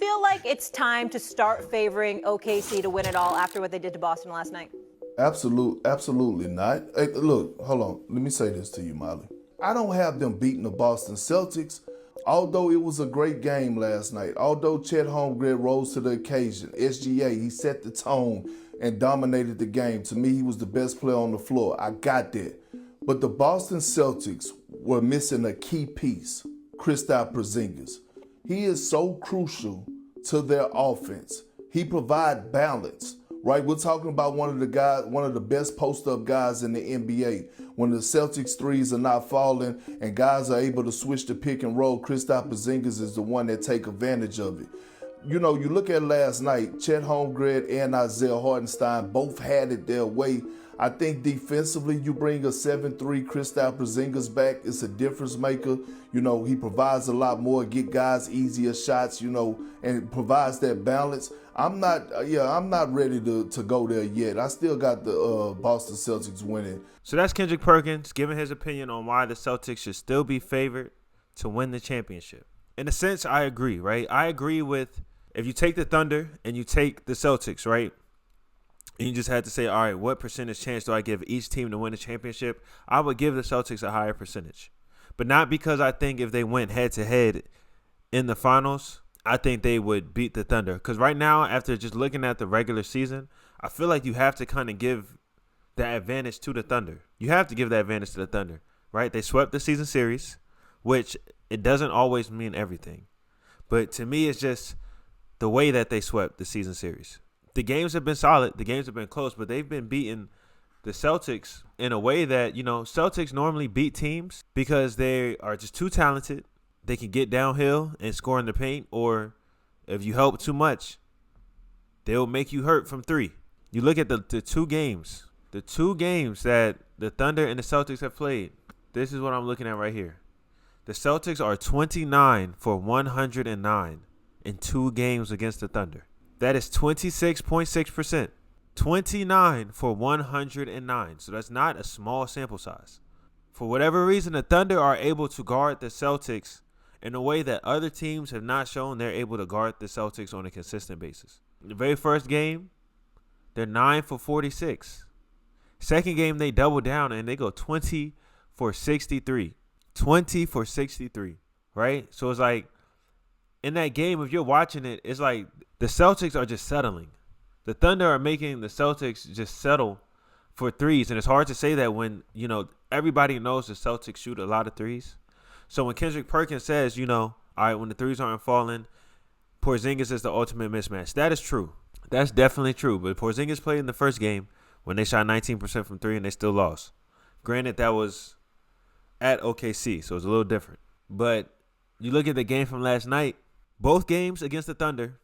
feel like it's time to start favoring OKC to win it all after what they did to Boston last night? Absolutely not. Hey, look, hold on. Let me say this to you, Molly. I don't have them beating the Boston Celtics, although it was a great game last night. Although Chet Holmgren rose to the occasion, SGA, he set the tone and dominated the game. To me, he was the best player on the floor. I got that. But the Boston Celtics were missing a key piece, Kristaps Porzingis. He is so crucial to their offense. He provides balance, right? We're talking about one of the best post-up guys in the NBA. When the Celtics threes are not falling and guys are able to switch to pick and roll, Kristaps Porzingis is the one that take advantage of it. You know, you look at last night, Chet Holmgren and Isaiah Hartenstein both had it their way. I think defensively, you bring a 7'3" Kristaps Porzingis back, it's a difference maker. You know, he provides a lot more, get guys easier shots, you know, and provides that balance. I'm not ready to go there yet. I still got the Boston Celtics winning. So that's Kendrick Perkins giving his opinion on why the Celtics should still be favored to win the championship. In a sense, I agree, right? I agree with if you take the Thunder and you take the Celtics, right? And you just had to say, all right, what percentage chance do I give each team to win the championship? I would give the Celtics a higher percentage. But not because I think if they went head-to-head in the finals, I think they would beat the Thunder. Because right now, after just looking at the regular season, I feel like you have to kind of give that advantage to the Thunder. You have to give that advantage to the Thunder, right? They swept the season series, which it doesn't always mean everything. But to me, it's just the way that they swept the season series. The games have been solid. The games have been close, but they've been beating the Celtics in a way that, you know, Celtics normally beat teams because they are just too talented. They can get downhill and score in the paint, or if you help too much, they'll make you hurt from three. You look at the two games that the Thunder and the Celtics have played. This is what I'm looking at right here. The Celtics are 29 for 109 in 2 games against the Thunder. That is 26.6%. 29 for 109. So that's not a small sample size. For whatever reason, the Thunder are able to guard the Celtics in a way that other teams have not shown they're able to guard the Celtics on a consistent basis. The very first game, they're 9 for 46. Second game, they double down and they go 20 for 63. 20 for 63, right? So it's like, in that game, if you're watching it, it's like the Celtics are just settling. The Thunder are making the Celtics just settle for threes. And it's hard to say that when, you know, everybody knows the Celtics shoot a lot of threes. So when Kendrick Perkins says, you know, all right, when the threes aren't falling, Porzingis is the ultimate mismatch. That is true. That's definitely true. But Porzingis played in the first game when they shot 19% from three and they still lost. Granted, that was at OKC, so it's a little different. But you look at the game from last night, both games against the Thunder,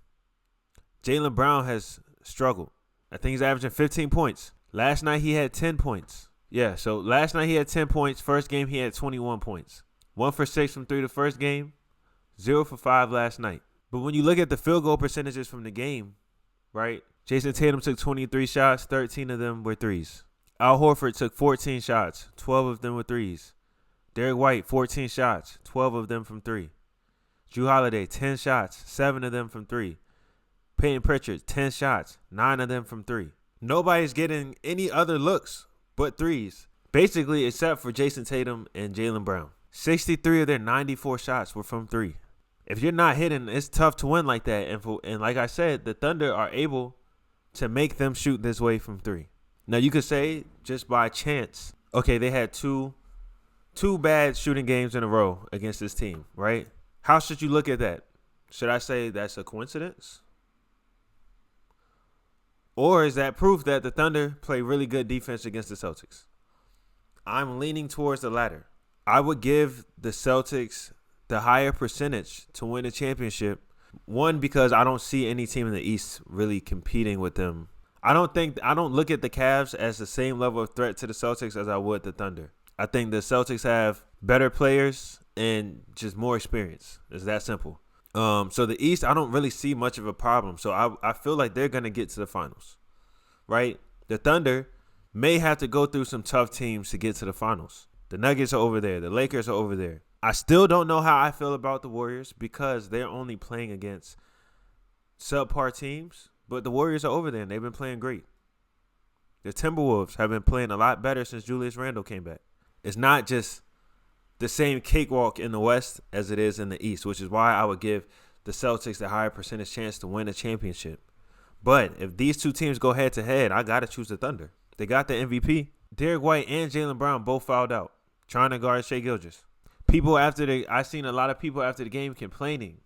Jaylen Brown has struggled. I think he's averaging 15 points. Last night he had 10 points. Yeah, so last night he had 10 points. First game he had 21 points. 1 for 6 from three the first game, 0 for 5 last night. But when you look at the field goal percentages from the game, right, Jason Tatum took 23 shots, 13 of them were threes. Al Horford took 14 shots, 12 of them were threes. Derek White, 14 shots, 12 of them from three. Jrue Holiday, 10 shots, 7 of them from three. Peyton Pritchard, 10 shots, 9 of them from three. Nobody's getting any other looks but threes, basically except for Jason Tatum and Jaylen Brown. 63 of their 94 shots were from three. If you're not hitting, it's tough to win like that. And like I said, the Thunder are able to make them shoot this way from three. Now, you could say just by chance, okay, they had two bad shooting games in a row against this team, right? How should you look at that? Should I say that's a coincidence? Or is that proof that the Thunder play really good defense against the Celtics? I'm leaning towards the latter. I would give the Celtics the higher percentage to win a championship. One, because I don't see any team in the East really competing with them. I don't look at the Cavs as the same level of threat to the Celtics as I would the Thunder. I think the Celtics have better players and just more experience. It's that simple. So the East, I don't really see much of a problem. So I feel like they're going to get to the finals, right? The Thunder may have to go through some tough teams to get to the finals. The Nuggets are over there. The Lakers are over there. I still don't know how I feel about the Warriors because they're only playing against subpar teams, but the Warriors are over there and they've been playing great. The Timberwolves have been playing a lot better since Julius Randle came back. It's not just the same cakewalk in the West as it is in the East, which is why I would give the Celtics the higher percentage chance to win a championship. But if these two teams go head to head, I got to choose the Thunder. They got the MVP. Derek White and Jaylen Brown both fouled out trying to guard Shai Gilgeous. I seen a lot of people after the game complaining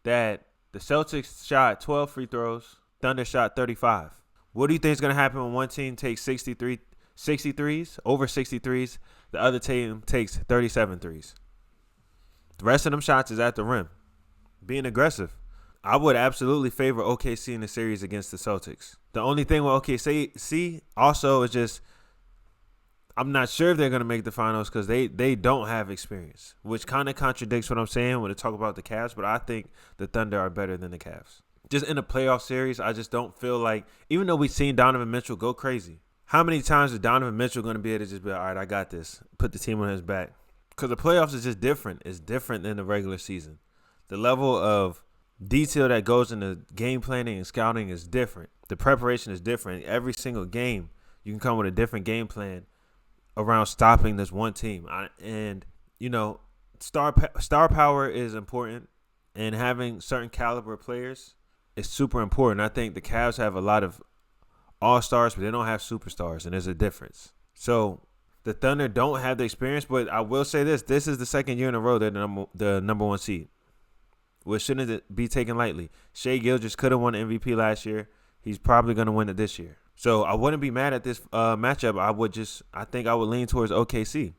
that the Celtics shot 12 free throws, Thunder shot 35. What do you think is going to happen when one team takes 63 threes, over 60 threes, the other team takes 37 threes? The rest of them shots is at the rim. Being aggressive. I would absolutely favor OKC in the series against the Celtics. The only thing with OKC also is just I'm not sure if they're going to make the finals because they don't have experience, which kind of contradicts what I'm saying when I talk about the Cavs, but I think the Thunder are better than the Cavs. Just in a playoff series, I just don't feel like, even though we've seen Donovan Mitchell go crazy, how many times is Donovan Mitchell going to be able to just be like, all right, I got this, put the team on his back? Because the playoffs is just different. It's different than the regular season. The level of detail that goes into game planning and scouting is different. The preparation is different. Every single game, you can come with a different game plan around stopping this one team. Star power is important, and having certain caliber players is super important. I think the Cavs have a lot of all-stars, but they don't have superstars, and there's a difference. So the Thunder don't have the experience, but I will say this. This is the second year in a row they're the number one seed, which shouldn't be taken lightly. Shai Gilgeous could have won the MVP last year. He's probably going to win it this year. So I wouldn't be mad at this matchup. I think I would lean towards OKC.